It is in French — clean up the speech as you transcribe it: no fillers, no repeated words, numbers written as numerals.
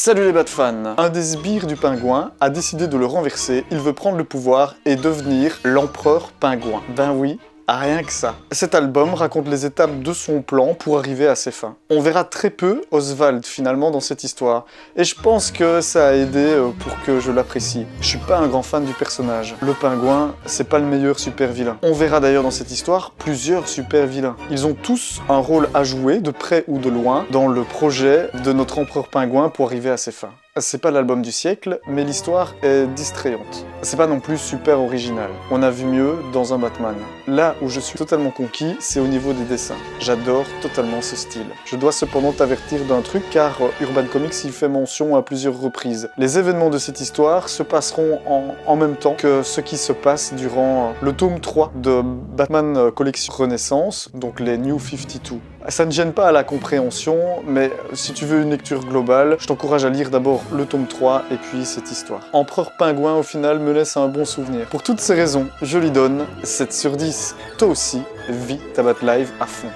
Salut les Batfans! Un des sbires du pingouin a décidé de le renverser, il veut prendre le pouvoir et devenir l'empereur pingouin. Ben oui, rien que ça. Cet album raconte les étapes de son plan pour arriver à ses fins. On verra très peu Oswald finalement dans cette histoire, et je pense que ça a aidé pour que je l'apprécie. Je suis pas un grand fan du personnage. Le pingouin, c'est pas le meilleur super vilain. On verra d'ailleurs dans cette histoire plusieurs super vilains. Ils ont tous un rôle à jouer, de près ou de loin, dans le projet de notre empereur pingouin pour arriver à ses fins. C'est pas l'album du siècle, mais l'histoire est distrayante. C'est pas non plus super original. On a vu mieux dans un Batman. Là où je suis totalement conquis, c'est au niveau des dessins. J'adore totalement ce style. Je dois cependant t'avertir d'un truc, car Urban Comics y fait mention à plusieurs reprises. Les événements de cette histoire se passeront en même temps que ce qui se passe durant le tome 3 de Batman Collection Renaissance, donc les New 52. Ça ne gêne pas à la compréhension, mais si tu veux une lecture globale, je t'encourage à lire d'abord le tome 3 et puis cette histoire. Empereur Pingouin au final me laisse un bon souvenir. Pour toutes ces raisons, je lui donne 7 sur 10. Toi aussi, vis ta Batlife à fond.